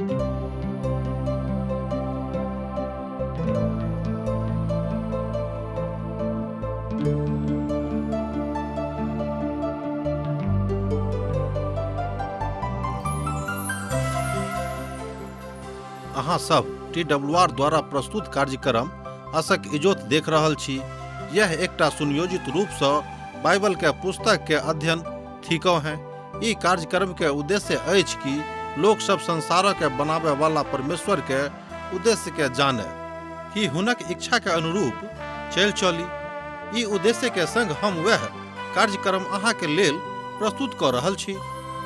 अहाँ सब TWR द्वारा प्रस्तुत कार्यक्रम आशक इजोत देख रहल छी। यह एकटा सुनियोजित रूप से बाइबल के पुस्तक के अध्ययन थिकौ हैं। ई कार्यक्रम के उद्देश्य अछि कि लोक सब संसार के बनावे वाला परमेश्वर के उद्देश्य के जाने, कि हुनक इच्छा के अनुरूप चल चली। ई उद्देश्य के संग हम वह कार्यक्रम अहाँ के लेल प्रस्तुत कर रहल छी।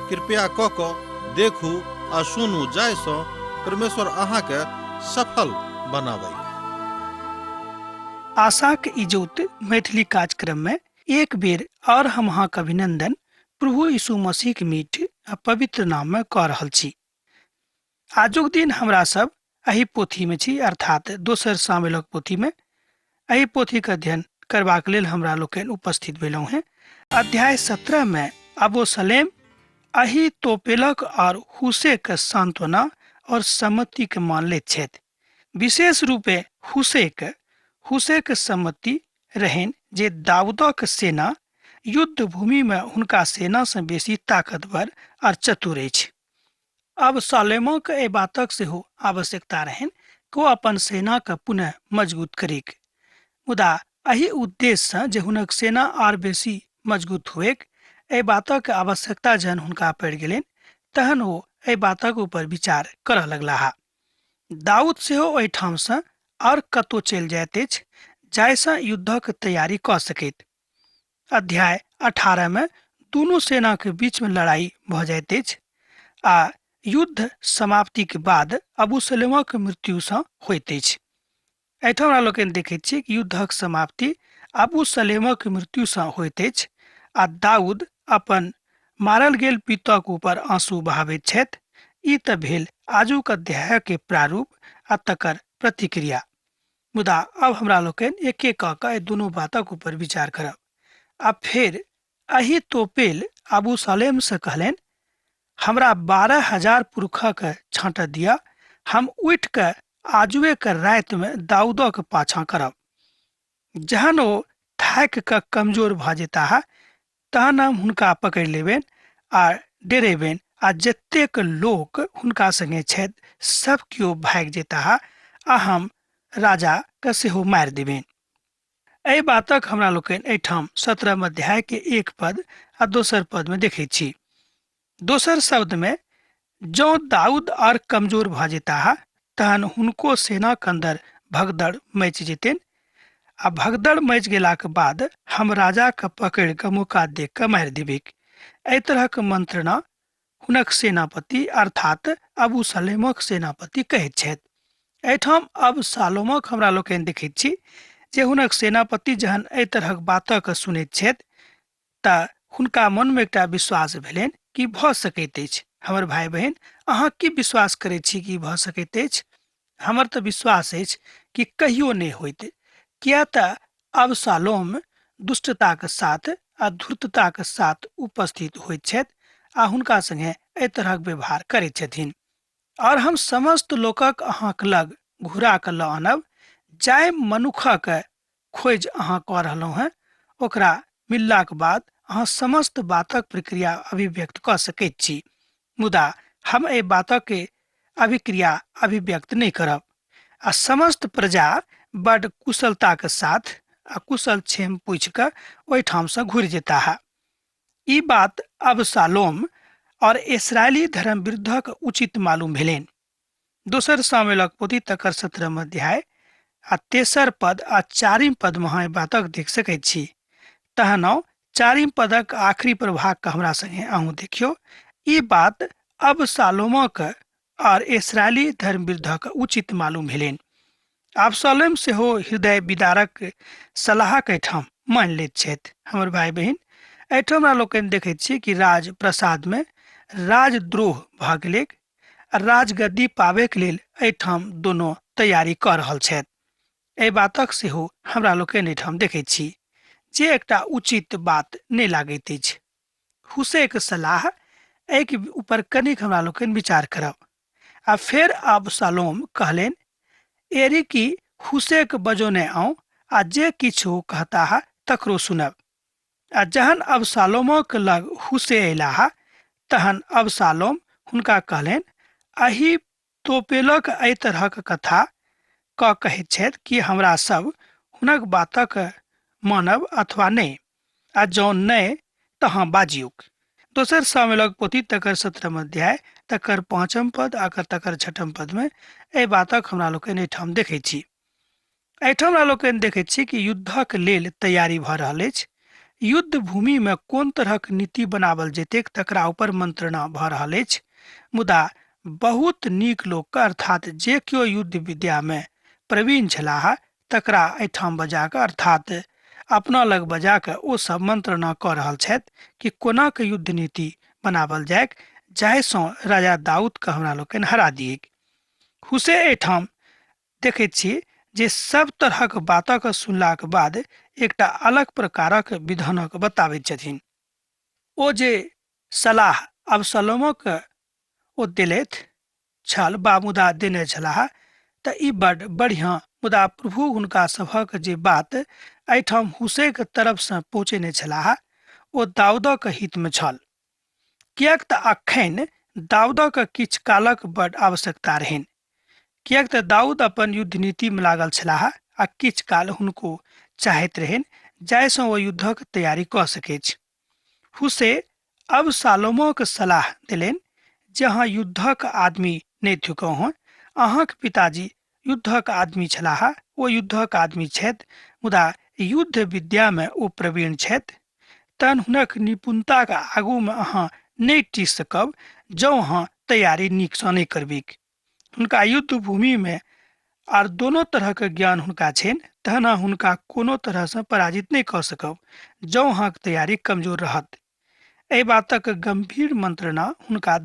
कृपया क के देखू आ सुनू, जाय सो परमेश्वर अहाँ के सफल बनावे। आशाक इजोत मैथिली कार्यक्रम में एक बेर और हम अहाँ के अभिनंदन प्रभु यीशु मसीह के मीठ आ पवित्र नाम में कह रहल छी। आजुक दिन हमरा सब एही पोथी में छी, अर्थात दोसर सामुएलक पोथी में। एही पोथी के अध्ययन करबाक लेल हमरा लोकनि उपस्थित भेलहुं हैं। अध्याय 17 में अबोसलेम अहीतोपेलक और हुशै के सांत्वना और सम्मति के मान लेत छथि। विशेष रूपे हुशै के सम्मति रहन जे दाऊदक सेना युद्ध भूमि में हुनका सेना से बेसी ताकतवर और चतुर अछि। अब सालेमक ए बातक सेहो आवश्यकता रहन कि ओ अपन सेना के पुनः मजबूत करीक। मुदा एही उद्देश्य से जे हुनक सेना और बेसी मजबूत होएक, ए बातक आवश्यकता जहन हुनका पड़ि गेलनि, तहन ओ ए बातक ऊपर विचार करऽ लगलाह। दाऊद सेहो ओहि ठाम से और कतौ चलि जाइत अछि जाहिसँ युद्धक तैयारी कऽ सकैत। अध्याय 18 में दुनू सेना के बीच में लड़ाई भऽ जाइत अछि आ युद्ध समाप्ति के बाद अबूसलेमक मृत्यु से होइत अछि। एहिठाम हमरा लोकनि देखैत छी कि युद्धक समाप्ति अबूसलेमक मृत्यु से होइत अछि आ दाऊद अपन मारल गेल पिताक ऊपर आंसू बहाबैत छथि। ई तऽ भेल आजुक अध्याय के प्रारूप आ तकर प्रतिक्रिया। मुदा अब हमरा लोकनि एक एक कऽ कऽ दुनू बातक ऊपर विचार करब। अब फिर अहीतोपेल अबूसलेम से कहलनि, हमरा 12,000 पुरखा के छाँट दिया, हम उठ के आजुए के राति में दाऊदक पाछा करब। जहन ओ थाकि कऽ कमजोर भऽ जेताह तहन हम हुनका पकड़ि लेबनि आ डेरेबनि, आ जतेक लोक हुनका संगे छथि सब कियो भागि जेताह आ हम राजा के सेहो मारि देबनि। एहि बातक हमरा लोकनि एहिठाम 17 अध्याय के 1 पद आ दोसर पद में देखै छी। दोसर शब्द में, जौ दाऊद और कमजोर भऽ जेताह तहन हुनको सेना के अंदर भगदड़ मचि जेतनि, आ भगदड़ मचि गेला के बाद हम राजा के पकड़ के मौका देख के मारि देबेक। एहि तरह के मंत्रणा हुनक सेनापति अर्थात अबूसलेमक सेनापति कहैत छथि। एहिठाम अबशालोमक हमरा लोकनि देखैत छी जे हुनक सेनापति जहन एहि तरहक बातक सुनैत छथि तऽ हुनका मन में एकटा विश्वास भेलनि कि भऽ सकैत अछि। हमर भाई बहन, अहाँ की विश्वास करैत छी कि भऽ सकैत अछि? हमर तऽ विश्वास अछि कि कहियो नहि होइत, किया तऽ अबशालोम दुष्टता के साथ आ धूर्तता के साथ उपस्थित होइत छथि आ हुनका संगे एहि तरहक व्यवहार करैत छथिन। और हम समस्त लोकक अहाँक लग घुरा के लऽ आनब, जाय मनुखक खोज अहाँ कऽ रहलहुँ हैं, ओकरा मिललाक बाद अहाँ समस्त बातक प्रक्रिया अभिव्यक्त कऽ सकैत छी। मुदा हम एहि बातक के अभिक्रिया अभिव्यक्त नहीं करब, आ समस्त प्रजा बड़ कुशलता के साथ आ कुशल क्षेम पूछ के ओहि ठाम से घुर जेता है। ई बात अबशालोम और इस्राएली धर्म विरुद्धक उचित मालूम भेलनि। दोसर सामुएलक पोथी तकर 17 अध्याय आ तेसर पद आ 4 पद में अहाँ बातक देख सकैत छी। तहन 4 पदक आखिरी प्रभाग के हमरा संगे अहूँ देखियो। ई बात अबशालोमक और इस्राएली धर्म विरुद्धक उचित मालूम भेलनि। अबशालोम सेहो हृदय विदारक सलाह के ठाम मान लेत छथि। हमर भाई बहन, एहिठाम हमरा लोकनि देखैत छी कि राज प्रसाद में राजद्रोह भऽ गेलै। राजगद्दी पाबै के लेल एहिठाम दोनों तैयारी कऽ रहल छथि। एहि बातक सेहो हमरा लोकनि एहिठाम देखैत छी जे एकटा उचित बात नहि लागैत अछि। हुशै के सलाह एहि ऊपर कनिक हमरा लोकनि विचार करब। आ फेर अबशालोम कहलेन एरी की हुसेक बजोने आऊं आ जे किछु कहता है तकरो सुनब। आ जहन अबशालोमक लग हुसे अयलाह तहन अबशालोम हुनका कहलेन अही तोपेलक एहि तरहक कथा कहैत छथि कि हमरा सब हुनक बातक मानब अथवा नहि, आ जँ नहि तहाँ बाजियुक। दोसर सामुएलक पोथी तकर 17 अध्याय तकर 5 पद आ तकर 6 पद में एहि बातक हमरा लोकनि एहिठाम देखैत छी। एहिठाम हमरा लोकनि देखैत छी कि युद्धक लेल तैयारी भऽ रहल अछि। युद्ध भूमि में कोन तरहक नीति बनावल जेतैक तकरा ऊपर मंत्रणा भऽ रहल अछि। मुदा बहुत नीक लोक अर्थात जे केओ युद्ध विद्या में प्रवीण छलाह तकरा एहिठाम बजा कऽ अर्थात अपना लग बजा कऽ ओ सब मंत्रणा कऽ रहल छथि कि कोना के युद्ध नीति बनावल जाय जाहिसँ राजा दाऊद के हमरा लोकनि हरा दिए। हुसे एहिठाम देखैत छी जे सब तरहक बातक सुनलाक बाद एकटा अलग प्रकारक विधानक बताबैत छथिन। ओ जे सलाह अबशालोमक ओ देलथि छल बा मुदा देने छलाह तऽ ई बड़ बढ़िया, मुदा प्रभु हुनका सभक जे बात एहिठाम हुसेक तरफ से पहुँचेने छलाह ओ दाऊदक हित में छल। किएक तऽ अखन दाऊदक किछु कालक बड़ आवश्यकता रहनि, किएक तऽ दाऊद अपन युद्ध नीति में लागल छलाह आ किछु काल हुनको चाहैत रहनि जाहिसँ ओ युद्धक तैयारी कऽ सकैछ। हुसे अबशालोमक सलाह देलनि जे अहाँ युद्धक आदमी नहि थुकौ हँ। अहाँक पिताजी युद्धक आदमी छलाह, ओ युद्धक आदमी छथि, मुदा युद्ध विद्या में ओ प्रवीण छथि। तहन हुनक निपुणताक आगू में अहाँ नहि टिक सकब जँ अहाँ तैयारी नीकसँ नहि करबिक। हुनका युद्ध भूमि में आर दोनों तरह के ज्ञान हुनका छनि, तहन अहाँ हुनका कोनो तरह से पराजित नहीं कऽ सकब जँ अहाँक तैयारी कमजोर रहत। एहि बातक गंभीर मंत्रणा हुनका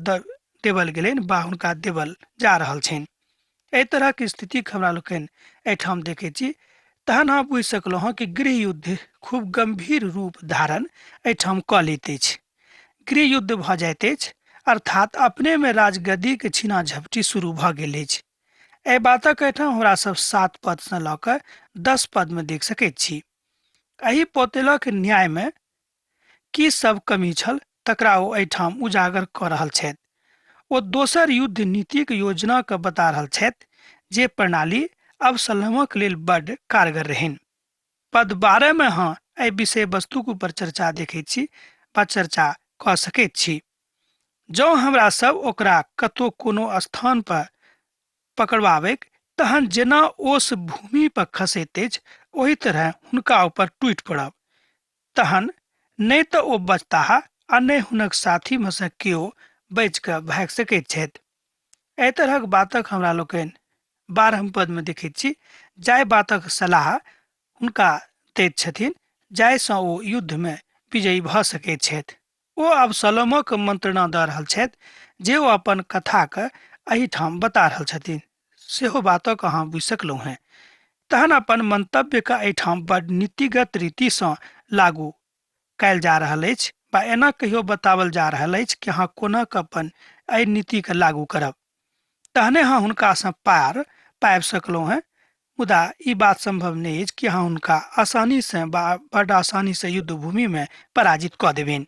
देवल गेलनि बा हुनका देवल जा रहल छनि। एहि तरह के स्थिति के हमरा लोकनि एहिठाम देखैत छी। तहन अहाँ बुझि सकलहुँ हँ कि गृह युद्ध खूब गंभीर रूप धारण एहिठाम कऽ लैत अछि। गृह युद्ध भऽ जाइत अछि अर्थात अपने में राजगद्दी के छीना झपटी शुरू भऽ गेल अछि। एहि बातक एहिठाम हमरा सब 7 पद से लऽ कऽ 10 पद में देख सकैत छी। एहि पोतेलक न्याय में की सब कमी छल तकरा ओ एहिठाम उजागर कऽ रहल छथि। ओ दोसर युद्ध नीतिक योजना के बता रहल छथि जे प्रणाली अबशालोमक लेल बड़ कारगर रहनि। पद 12 में हाँ एहि विषय वस्तु के ऊपर चर्चा देखैत छी बा चर्चा कऽ सकैत छी। जँ हमरा सब ओकरा कतौ कोनो स्थान पर पकड़वाबैक तहन जेना ओस भूमि पर खसैत अछि ओहि तरह हुनका ऊपर टूटि पड़ब, तहन नहि तऽ ओ बचताह आ नहि हुनक साथी में से केओ बचि कऽ भागि सकैत छथि। एहि तरहक बातक हमरा लोकनि 12 पद में देखैत छी जाहि बातक सलाह हुनका दैत छथिन जाहिसँ ओ युद्ध में विजयी भऽ सकैत छथि। ओ अबशालोमक मंत्रणा दऽ रहल छथि जे ओ अपन कथाक एहिठाम बता रहल छथिन। सेहो बातक अहाँ बुझि सकलहुँ हैं। तहन अपन मंतव्य के एहिठाम बड़ नीतिगत रीति सँ लागू कयल जा रहल अछि बा एना कहियो बतावल जा रहल अछि कि अहाँ कोना कऽ अपन एहि नीति के लागू करब, तहने अहाँ हुनका सँ पार पाबि सकलहुँ हैं। मुदा ई बात संभव नहीं अछि कि अहाँ हुनका आसानी से बा बड़ आसानी से युद्ध भूमि में पराजित कऽ देबनि।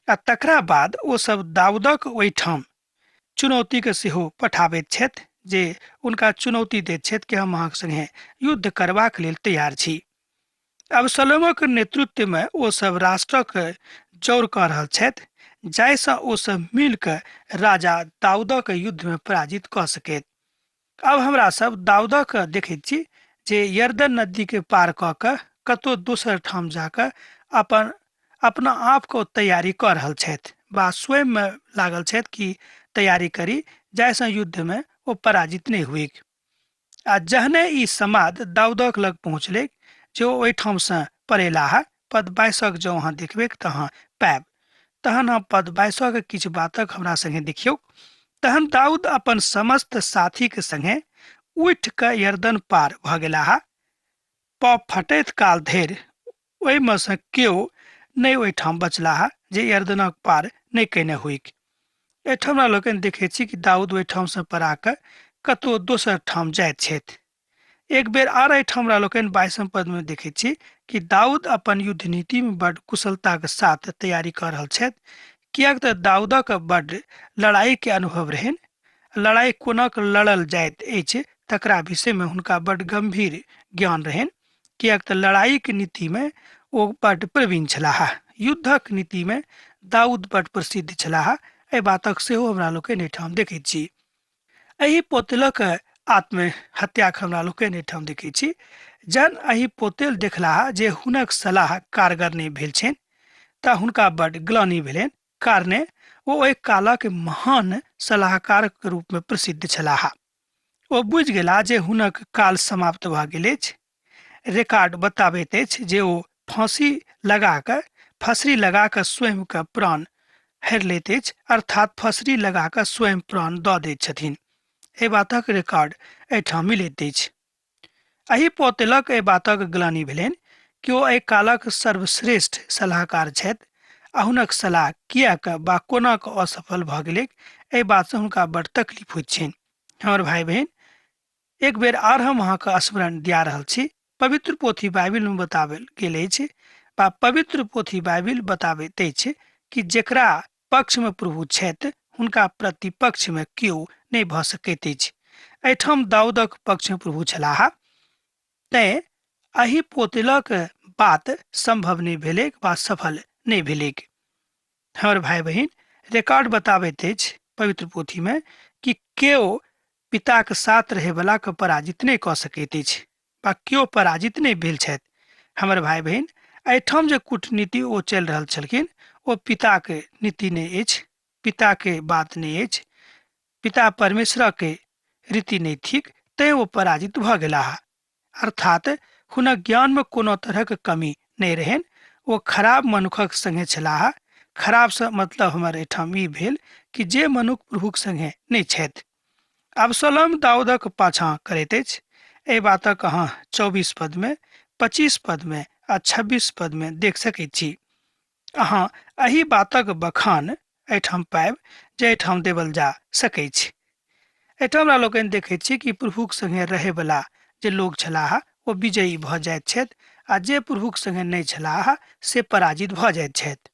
आ तकरा बाद ओ सब दाऊदक ओहिठाम चुनौती के सेहो पठाबैत छथि जे उनका चुनौती दैत छथि कि हम अहाँक संगे युद्ध करबाक लेल तैयार छी। अबशालोमक नेतृत्व में ओ सब राष्ट्रक जौर कऽ रहल छथि जाहिसँ ओ सब मिल कऽ राजा दाऊदक युद्ध में पराजित कऽ सकैत। अब हमरा सब दाऊदक देखैत छी जे यरदन नदी के पार कऽ कऽ कतौ दोसर ठाम जाकऽ अपना आप को तैयारी कऽ रहल छथि बा स्वयं में लागल छथि कि तैयारी करी जाहिसँ युद्ध में ओ पराजित नहीं हुए। आ जहने ई समाद दाऊदक लग पहुँचले जे ओहिठाम से परेलाह पद 22 जो अहाँ देखबै तऽ अहाँ पायब। तहन अहाँ पद 22 के किछु बातक हमरा संगे देखियौ। तहन दाऊद अपन समस्त साथी के संगे उठि कऽ यरदन पार भऽ गेलाह। पाव फटैत काल धरि ओहि में से केओ नहि ओहिठाम बचलाह जे यरदनक पार नहि केने हुइक। एहिठाम हमरा लोकनि देखै छी कि दाऊद ओहिठाम से परा कऽ कतहु दोसर ठाम जाइत छथि। एक बेर आर एहिठाम हमरा लोकनि 22 पद में देखै छी कि दाऊद अपन युद्ध नीति में बड़ कुशलता के साथ तैयारी कर रहल छथि, किएक तऽ दाऊदक बड़ लड़ाई के अनुभव रहनि। लड़ाई कोना कऽ लड़ल जाइत अछि तकरा विषय में हुनका बड़ गंभीर ज्ञान रहनि, किएक तऽ लड़ाई के नीति में ओ बड़ प्रवीण छलाह। युद्धक नीति में दाऊद बड़ प्रसिद्ध छलाह। एहि बातक सेहो हमरा लोकनि एहिठाम देखैत छी। एहि पोतेलक आत्महत्याक हमरा लोकनि एहिठाम देखैत छी। जहन एहि पोतेल देखलाह जे हुनक सलाह कारगर नहि भेल छनि तऽ हुनका बड़ ग्लानि भेलनि, कारणे ओ ओहि कालक महान सलाहकार के रूप में प्रसिद्ध छलाह। ओ बुझि गेला जे हुनक काल समाप्त भऽ गेल अछि। रिकॉर्ड बताबैत अछि जे ओ फसरी लगा कऽ स्वयं के प्राण हरि लैत अछि, अर्थात फसरी लगा कऽ स्वयं प्राण दऽ दैत छथिन। एहि बातक रिकॉर्ड एहिठाम मिलैत अछि। एहि पोतेलक एहि बातक ग्लानि भेलनि कि ओ एहि कालक सर्वश्रेष्ठ सलाहकार छथि आ हुनक सलाह किएक वा कोना कऽ असफल भऽ गेलै, एहि बात से हुनका बड़ तकलीफ होइत छनि। हमर भाई बहन, एक बेर आर हम अहाँके स्मरण दिया रहल छी। पवित्र पोथी बाइबिल में बताओल गेल अछि वा पवित्र पोथी बाइबिल बताबैत अछि कि जेकरा पक्ष में प्रभु छथि हुनका प्रतिपक्ष में केओ नहि भऽ सकैत अछि। एहिठाम दाऊदक पक्ष में प्रभु छलाह, तें एहि पोतेलक बात संभव नहीं भेलै वा सफल नहीं भेलै। हमर भाई बहन, रिकॉर्ड बताबैत अछि पवित्र पोथी में कि केओ पिता के साथ रहे वाला के पराजित नहीं कऽ सकैत अछि वा केओ पराजित नहीं भेल छथि। हमर भाई बहन, एहिठाम जे कूटनीति ओ चलि रहल छलखिन ओ पिता के नीति नहीं अछि, पिता के बात नहीं अछि, पिता परमेश्वर के रीति नहीं थिक, तैं ओ पराजित भऽ गेलाह। अर्थात हुनक ज्ञान में कोनो तरहक कमी नहीं रहनि। ओ खराब मनुखक संगे छलाह। खराब से मतलब हमर एहिठाम ई भेल कि जे मनुख प्रभुक संगे नहीं छथि। अबसलोम दाऊदक पाछा करैत अछि। एहि बातक अहाँ 24 पद में, 25 पद में आ 26 पद में देख सकैत छी। अहाँ एहि बातक बखान एहिठाम पायब जे एहिठाम देवल जा सकैत छै। एहिठाम हमरा लोकनि देखैत छी कि प्रभुक संगे रहै वाला जे लोग छलाह ओ विजयी भऽ जाइत छथि आ जे प्रभुक संगे नहीं छलाह से पराजित भऽ जाइत छथि।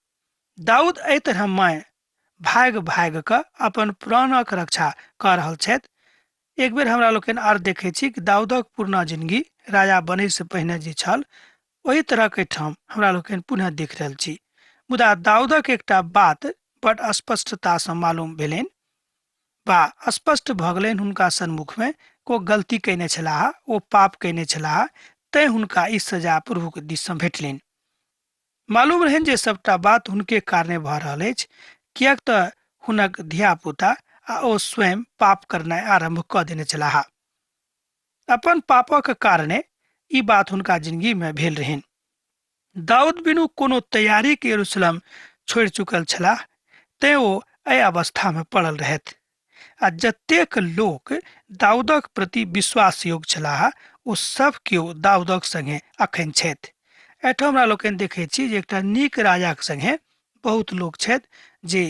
दाऊद एहि तरह माय भाग कऽ अपन प्राणक रक्षा कऽ रहल छथि। एक बेर हमरा लोकनि आर देखै छी कि दाऊदक पूर्ण जिंदगी राजा बनै से पहिने जे छल ओहि तरहक एहिठाम हमरा लोकनि पुनः देख रहल छी। मुदा दाऊदक एकटा बात बड़ स्पष्टता से मालूम भेलनि वा स्पष्ट भऽ गेलनि हुनका सन्मुख में को गलती कयने छलाह, ओ पाप कयने छलाह, तैं हुनका ई सजा प्रभु के दिस से भेटलनि। मालूम रहनि जे सबटा बात हुनके कारणे भऽ रहल अछि, किएक तऽ हुनक धिया पुता आ ओ स्वयं पाप करनाइ आरंभ कऽ देने छलाह। अपन पापक कारणे ई बात हुनका जिंदगी में भेल रहनि। दाऊद बिनु कोनो तैयारी के यरूशलेम छोड़ि चुकल छलाह, तैं ओ एहि अवस्था में पड़ल रहथि। आ जतेक लोक दाऊदक प्रति विश्वास योग्य छलाह ओ सब केओ दाऊदक संगे अखन छथि। एहिठाम हमरा लोकनि देखैत छी जे एकटा नीक राजाक संगे बहुत लोक छथि जे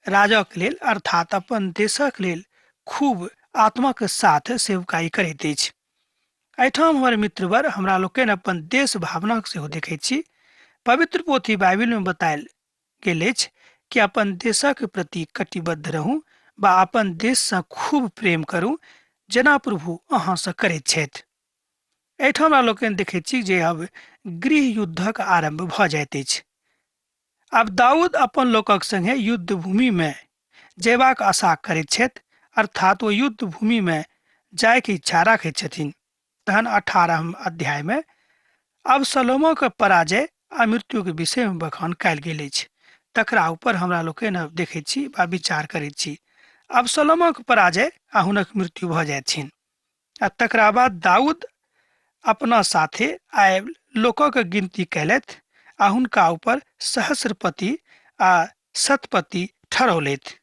राजक लेल अर्थात अपन देशक लेल खूब आत्मा के साथ सेवकाई करैत अछि। एहिठाम हमर मित्रवर हमरा लोकनि अपन देश भावना सेहो देखैत छी। पवित्र पोथी बाइबिल में बतायल गेल अछि कि अपन देशक प्रति कटिबद्ध रहू वा अपन देश से खूब प्रेम करू जेना प्रभु अहाँ से करैत छथि। एहिठाम हमरा लोकनि देखैत छी जे अब गृह युद्धक आरंभ भऽ जाइत अछि। आब दाऊद अपन लोकक संगे युद्ध भूमि में जयबाक आशा करैत छथि, अर्थात ओ युद्ध भूमि में जाय के इच्छा रखैत छथिन। तहन 18 अध्याय में अबसलोमक पराजय आ मृत्यु के विषय में बखान कयल गेल अछि। तकरा ऊपर हमरा लोकनि अब देखैत छी वा विचार करैत छी। अबसलोमक पराजय आ हुनक मृत्यु भऽ जाइत छनि आ तकरा बाद दाऊद अपना साथे आयल लोकक गिनती कयलथि आ हुनका ऊपर सहस्रपति आ शतपति ठहरौलथि।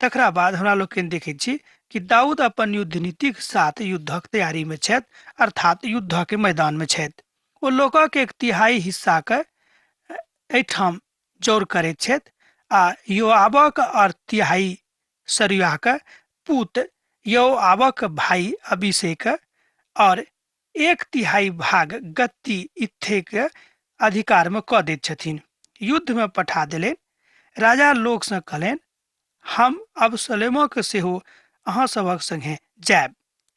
तकरा बाद हमरा लोकनि देखैत छी कि दाऊद अपन युद्ध नीति के साथ युद्धक तैयारी में छथि, अर्थात युद्ध के मैदान में छथि। ओ लोकक 1/3 हिस्सा के एहिठाम जोर करैत छथि आ योआबक 1/3 सरुयाह के पुत योआबक भाई अभिषेक और 1/3 भाग गत्ती इत्थे के अधिकार में क दैत छथिन। युद्ध में पठा देले। राजा लोक से कहलेन, हम अबसलोमक सेहो अहाँ सभक संगे जायब।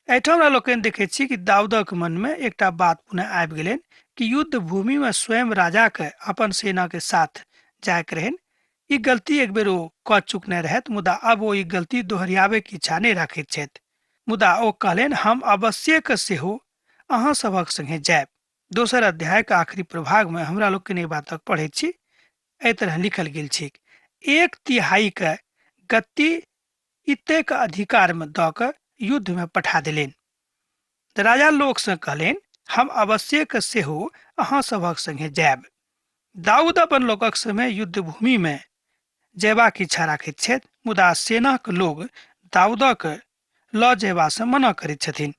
एहिठाम हमरा लोकनि देखैत छी कि दाऊदक मन में एकटा बात पुनः आबि गेलनि कि युद्ध भूमि में स्वयं राजा के अपन सेना के साथ जाय के रहन। ई गलती एक बेर ओ क चुकने रहत, मुदा अब ओ ई गलती दोहराबे के इच्छा नहीं रखैत छथि। मुदा ओ कहलेन, हम अवश्य सेहो अहाँ सभक संगे जायब। दोसर अध्याय के आखिरी प्रभाग में हमरा लोकनि ई बातक पढ़ै छी। एहि तरह लिखल गेल छै, 1/3 के गत्ती इत्ते के अधिकार में द क युद्ध में पठा देलेन। राजा लोक से कहलेन, हम अवश्य सेहो अहाँ सभक संगे जायब। दाऊद अपन लोकक समय युद्ध भूमि में जयबाक इच्छा राखैत छथि, मुदा सेना के लोग दाऊदक ल जयबा से मना करैत छथिन।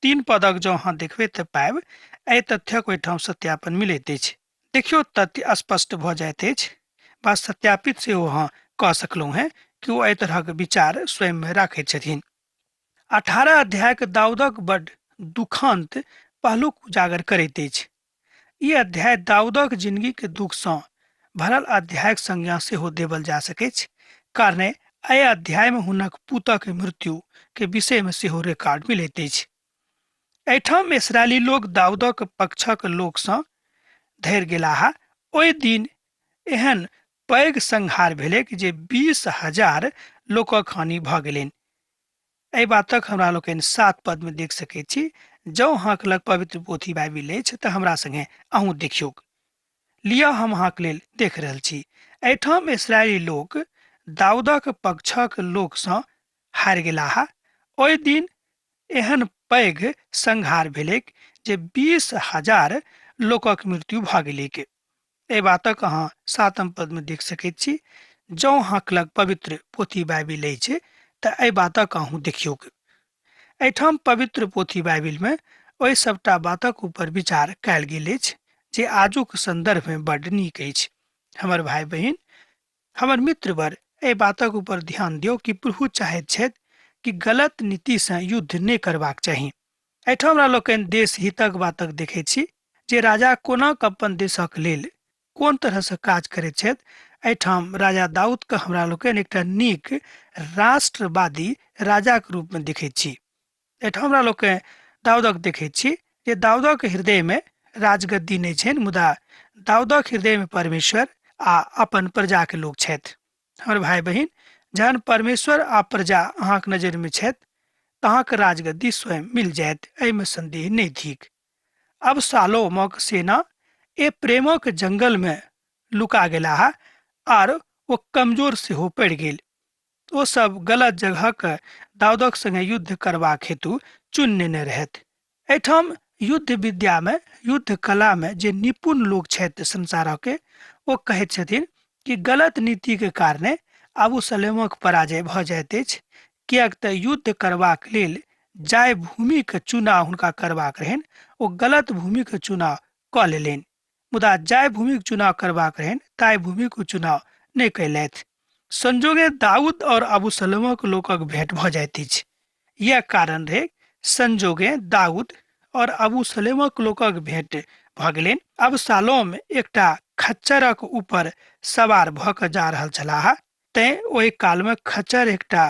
3 पदक जो अहाँ देखबे तऽ पायब, एहि तथ्यक ओहिठाम सत्यापन मिलैत अछि। देखियो तथ्य स्पष्ट भ जाइत अछि, बस सत्यापित सेहो अहाँ कह सकलहुं हैं कि ओ एहि तरहक विचार स्वयं में राखैत छथिन। 18 अध्याय के दाऊदक बड़ दुखांत पहलुक उजागर करैत अछि। ई अध्याय दाऊदक जिंदगी के दुख सँ भरल अध्यायक संज्ञा सेहो देवल जा सकै छै, कारण एहि अध्याय में हुनक पुतक मृत्यु के विषय में सेहो रिकॉर्ड मिलैत अछि। एहिठाम इस्राएली लोग दाऊदक पक्षक लोक सँ धरि गेलाह। ओहि दिन एहन पैघ संहार भेलै कि जे 20,000 लोकक हानि भ गेलनि। एहि बातक हमरा लोकनि 7 पद में देख सकैत छी। जँ अहाँक लग पवित्र पोथी बाइबिल अछि तऽ हमरा संगे अहूँ देखियौ। लिअ, हम अहाँक लेल देख रहल छी। एहिठाम इस्राएली लोक दाऊदक पक्षक लोक सँ हारि गेलाह। ओहि दिन एहन पैघ संहार भेलै जे 20,000 लोकक मृत्यु भ गेलै। एहि बातक अहाँ 7 पद में देख सकैत छी। जँ अहाँक लग पवित्र पोथी बाइबिल अछि तऽ एहि बातक अहूँ देखियौ। एहिठाम पवित्र पोथी बाइबिल में ओहि सबटा बातक ऊपर विचार कयल गेल अछि जे आजुक संदर्भ में बड्ड नीक अछि। हमर भाई बहिन, हमर मित्र वर, एहि बातक ऊपर ध्यान दियौ कि प्रभु चाहैत छथि कि गलत नीति से युद्ध नहि करबाक चाही। एहिठाम हमरा लोकनि देश हितक बातक देखैत छी जे राजा कोना अपन देशक लेल कोन तरह से काज करैत छथि। एहिठाम राजा दाऊद के हमरा लोकनि एकटा नीक राष्ट्रवादी राजा के रूप में देखैत छी। एहिठाम हमरा लोकनि दाऊदक देखैत छी जे दाऊदक हृदय में राजगद्दी नहीं छनि, मुदा दाऊदक हृदय में परमेश्वर आ अपन प्रजा के लोग छथि। हमर भाई बहिन, जहन परमेश्वर आ प्रजा अहाँक नजर में छथि तऽ अहाँक राजगद्दी स्वयं मिल जायत, एहि में संदेह नहीं थिक। अब सालोमक सेना ए प्रेमक जंगल में लुका गेलाह आर ओ कमजोर सेहो पड़ि गेल। ओ सब गलत जगह के दाऊदक संगे युद्ध करबाक हेतु चुन नेने रहथि। एहिठाम युद्ध विद्या में, युद्ध कला में जे निपुण लोग छथि संसार के, ओ कहैत छथिन कि गलत नीति के कारणे अबूसलोमक पराजय भ जाइत अछि, किएक तऽ युद्ध करबाक लेल जाय भूमि के चुनाव हुनका करबाक रहनि, ओ गलत भूमि के चुनाव क लेलनि। मुदा जाय भूमि के चुनाव करबाक रहनि ताय भूमि के चुनाव नहीं कयलथि। संजोगे दाऊद और अबूसलोमक लोकक भेंट भ जाइत अछि। यह कारण रहे संजोगे दाऊद और अबूसलोमक लोकक भेंट भ गेलनि। अबशालोम एकटा खच्चरक ऊपर सवार भ क जा रहल छलाह। तैं ओहि काल में खच्चर एकटा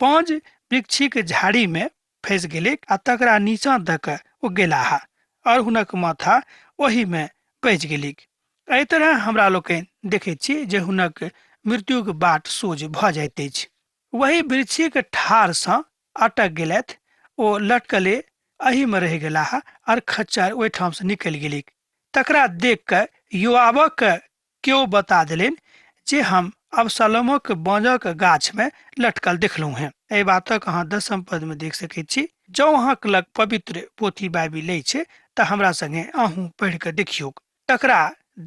बांज वृक्षी के झाड़ी में फंस गेलै आ तकरा नीचा द क ओ गेलाह और हुनक माथा ओहि में बचि गेलै। एहि तरह हमरा लोकनि देखैत छी जे हुनक मृत्यु के बाट सोझ भ जाइत अछि। वही वृक्षी के ठार सँ अटक गेलथि, ओ लटकले एही में रहि गेलाह और खच्चर ओहिठाम से निकलि गेलै। तकरा देख क योआबक केओ बता देलनि जे हम अबशालोमक बांजक गाछ में लटकल देखलहुं हैं। एहि बातक अहाँ 10 पद में देख सकैत छी। जँ अहाँक लग पवित्र पोथी बाइबिल अछि तऽ हमरा संगे अहूँ पढ़ि क देखियौ। तकरा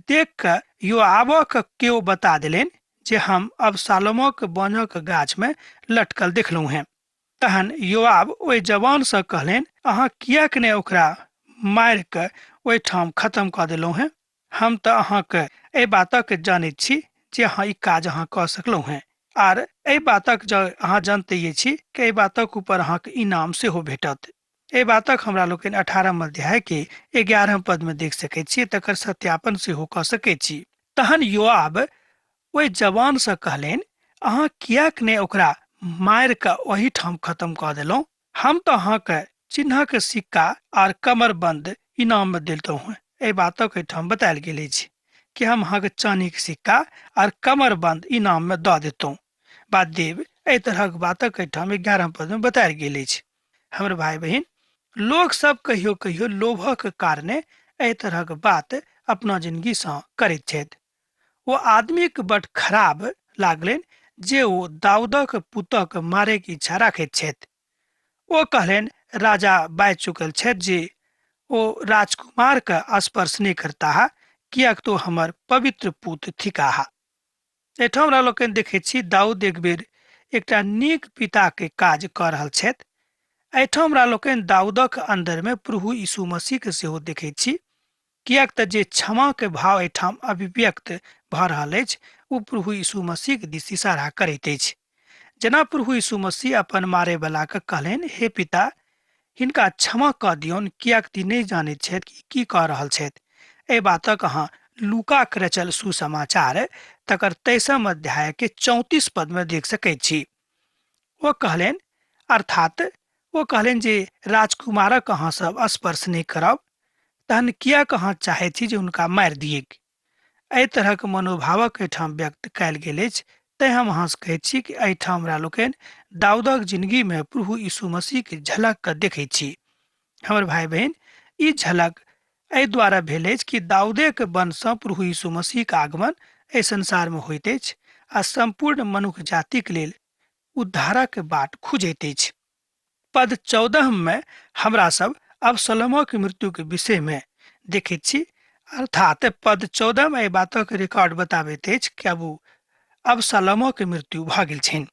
देख क योआबक केओ बता देलनि जे हम अबशालोमक बांजक गाछ में लटकल देखलहुं हैं। तहन योआब ओहि जवान से कहलनि, अहाँ किएक ने ओकरा मारि क ओहिठाम खत्म क देलहुं हैं। हम तऽ अहाँके एहि बातक जानैत छी जे अहाँ ई काज अहाँ क सकलहुं हैं। आर एहि बातक जो अहाँ जानते छी कि एहि बातक ऊपर अहाँके इनाम सेहो भेटत। एहि बातक हमरा लोकनि 18 अध्याय के 11 पद में देख सकैत छी, तकर सत्यापन सेहो कऽ सकैत छी। तहन योआब ओहि जवान से कहलनि, अहाँ कियाक ने ओकरा मारि कऽ ओही ठाम खत्म कऽ देलहुँ? हम तो अहाँके चिन्ह के सिक्का आर कमरबंद इनाम में देलतौ हैं। एहि बातक एहिठाम बतायल गेल अछि कि हम अहाँके चानी के सिक्का आर कमरबंद इनाम में दऽ देतौ बा देव। एहि तरहक बातक एहिठाम 11 पद में बतायल गेल अछि। हमर भाई बहिन, लोग सब कहियो कहियो लोभक कारणे एहि तरहक बात अपना जिंदगी से करैत छथि। ओ आदमी के बड़ खराब लागलनि जे ओ दाऊदक पुतक मारे के इच्छा राखैत छथि। ओ कहलनि, राजा बाजि चुकल छथि जे ओ राजकुमार के स्पर्श नहीं करता है, कियाक तो हमर पवित्र पुत थिकाहा। एहिठाम हमरा लोकनि देखैत छी दाऊद एक बेर एकटा नीक पिता के काज कऽ रहल छथि। एहिठाम हमरा लोकनि दाऊदक अंदर में प्रभु यीशु मसीह के सेहो देखैत छी, कियाक तऽ जे क्षमा के भाव एहिठाम अभिव्यक्त भऽ रहल अछि ओ प्रभु यीशु मसीह के दिस इशारा करैत अछि। जेना प्रभु यीशु मसीह अपन मारे वाला के कहलनि, हे पिता, हिनका क्षमा कऽ दियौन, कियाक कि नहि जानैत छथि कि की कऽ रहल छथि। एहि बातक अहाँ लूका के रचल सुसमाचार तकर 23 अध्याय के 34 पद में देख सकैत छी। वो कहलनि, अर्थात वो कहलनि जे राजकुमारक अहाँ सब स्पर्श नहीं करब, तहन कियाक अहाँ चाहैत छी जे हुनका मारि दियैक। एहि तरहक मनोभावक एहिठाम व्यक्त कयल गेल अछि। तैं हम अहाँ से कहैत छी कि एहिठाम हमरा लोकनि दाऊदक जिंदगी में प्रभु यीशु मसीह के झलक के देखैत छी। हमर भाई बहन, ई झलक एहि द्वारा भेल अछि कि दाऊदे के वंश सँ प्रभु यीशु मसीह के आगमन एहि संसार में होइत अछि आ संपूर्ण मनुष्य जातिक लेल उद्धारक बाट खुजैत अछि। पद 14 में हमरा सब अबसलोमक मृत्यु के विषय में देखैत छी। अर्थात पद 14 में एहि बातक रिकॉर्ड बताबैत अछि कि अब अबसलोमक मृत्यु भऽ गेल छनि।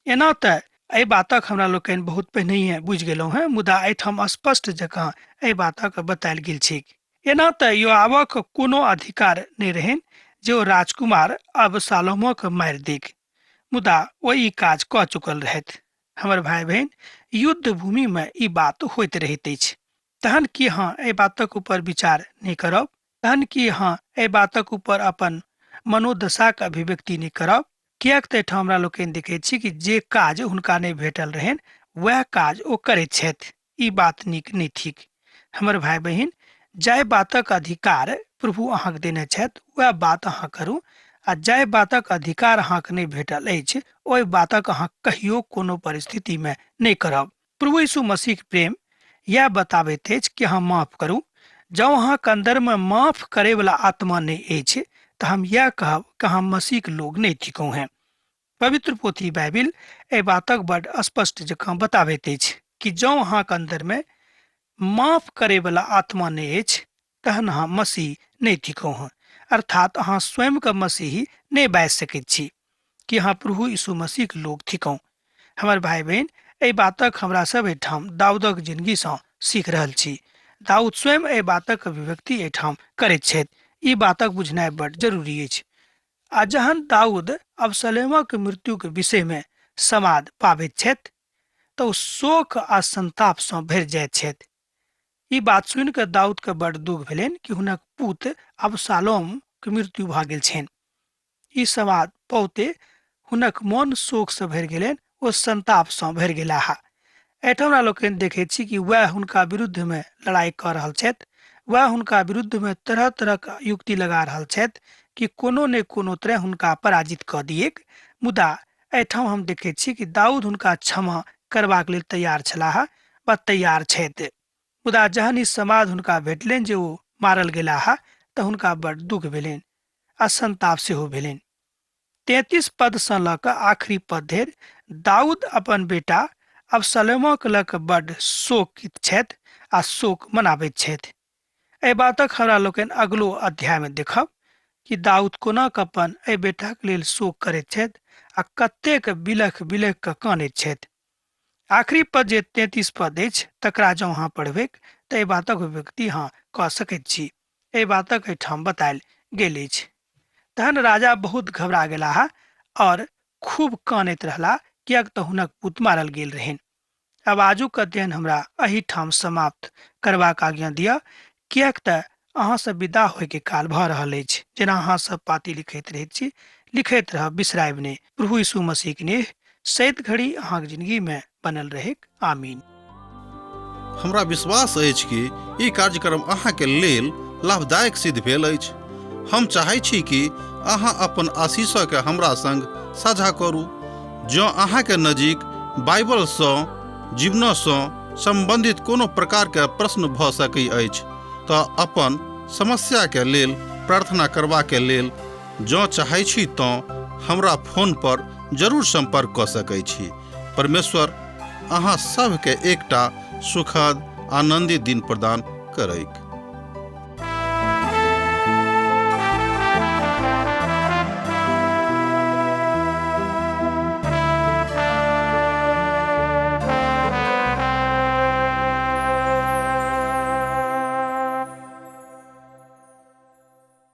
एना तऽ एहि बातक हमरा लोकनि बहुत पहिनहिए बुझि गेलहुँ हैं, मुदा एहिठाम स्पष्ट जकाँ एहि बातक बतायल गेल छै। एना तऽ योआबक कोनो अधिकार नहि रहनि जे ओ राजकुमार अबसलोमक मारि देक, मुदा ओ ई काज कऽ चुकल रहथि। हमर भाई बहन, युद्ध भूमि में ई बात होइत रहैत अछि। तहन कि अहाँ एहि बातक ऊपर विचार नहीं करब? तहन कि अहाँ एहि बातक ऊपर अपन मनोदशा के अभिव्यक्ति नहीं करब? कियाक तऽ एहिठाम हमरा लोकनि देखैत छी कि जे काज हुनका नहीं भेटल रहनि वएह काज ओ करैत छथि। ई बात नीक नहीं थिक। हमर भाई बहन, जाहि बातक अधिकार प्रभु अहाँके देने छथि वएह बात अहाँ करू, आ जाहि बातक अधिकार अहाँके नहीं भेटल अछि ओहि बातक अहाँ कहियो कोनो परिस्थिति में नहीं करब। प्रभु यीशु मसीह के प्रेम यह बताबैत अछि कि अहाँ माफ करू। जँ अहाँके अंदर में माफ करे वाला आत्मा नहीं अछि तऽ हम यह कहब कि अहाँ मसीह के लोग नहीं थिकौ हैं। पवित्र पोथी बाइबिल एहि बातक बड़ स्पष्ट जकाँ बताबैत अछि कि जँ अहाँके अंदर में माफ करे वाला आत्मा नहीं अछि तहन अहाँ मसीह नहीं थिकौ हैं। अर्थात अहाँ स्वयं के मसीही नहीं बाजि सकैत छी कि अहाँ प्रभु यीशु मसीह के लोग थिकौ। हमर भाई बहन, एहि बातक हमरा सब एहिठाम दाऊदक जिंदगी सँ सीख रहल छी। दाऊद स्वयं एहि बातक अभिव्यक्ति एहिठाम करैत छथि। ई बातक बुझनाइ बड़ जरूरी अछि। आ जहन दाऊद अबसलोमक मृत्यु के विषय में समाद पाबैत छथि तऽ ओ शोक आ संताप सँ भरि जाइत छथि। ई बात सुनि कऽ दाऊद के बड़ दुख भेलनि कि हुनक पुत्र अबसलोम के मृत्यु भऽ गेल छनि। ई समाद पौते हुनक मन शोक सँ भरि गेलनि, ओ संताप सँ भरि गेलाह। एहिठाम हमरा लोकनि देखैत छी कि वह हुनका विरुद्ध में लड़ाई कऽ रहल छथि। वह हुनका विरुद्ध में तरह तरह के युक्ति लगा रहल छथि कि कोनो ने कोनो तरह हुनका पराजित कऽ दियेक। मुदा एहिठाम हम देखैत छी कि दाऊद हुनका क्षमा करबाक लेल तैयार छलाह वा तैयार छथि। मुदा जहन ई समाद हुनका भेटलनि जे ओ मारल गेलाह तऽ हुनका बड़ दुख भेलनि आ संताप सेहो भेलनि। 33 पद सँ लऽ कऽ आखिरी पद धरि दाऊद अपन बेटा अबसलोमक लऽ कऽ बड़ शोकित छथि आ शोक मनाबैत छथि। एहि बातक हमरा लोकनि अगलो अध्याय में देखब कि दाऊद कोना कऽ अपन एहि बेटाक लेल शोक करैत छथि आ कतेक बिलख बिलख कऽ कानैत छथि। आखिरी पद जे 33 पद अछि तकरा जँ अहाँ पढ़बै तऽ एहि बातक अभिव्यक्ति अहाँ कऽ सकैत छी। एहि बातक एहिठाम बतायल गेल अछि। तहन राजा बहुत घबरा गेलाह और खूब कानैत रहला, कियाक तऽ हुनक पुत मारल गेल रहनि। अब आजुक अध्ययन हमरा एही ठाम समाप्त करबाक आज्ञा दिअ, कियाक तऽ अहाँ सब विदा होय के काल भऽ रहल अछि। जेना अहाँ सब पाती लिखैत रहैत छी, लिखैत रहब, बिसरायब नहि। प्रभु यीशु मसीह के नेह सैत घड़ी अहाँक जिंदगी में बनल रहेक। आमीन। हमरा विश्वास अछि कि ई कार्यक्रम अहाँके लेल लाभदायक सिद्ध भेल अछि। हम चाहै छी कि अहाँ अपन आशीषके हमरा संग साझा करू। जँ अहाँके नजीक बाइबलसँ जीवनसँ संबंधित कोनो प्रकारके प्रश्न भऽ सकैत अछि तऽ अपन समस्याके लेल प्रार्थना करबाके लेल जँ चाहै छी तऽ हमरा फोन पर जरूर संपर्क कऽ सकैत छी। परमेश्वर अहाँ सभके एकटा सुखद आनंदित दिन प्रदान करैक।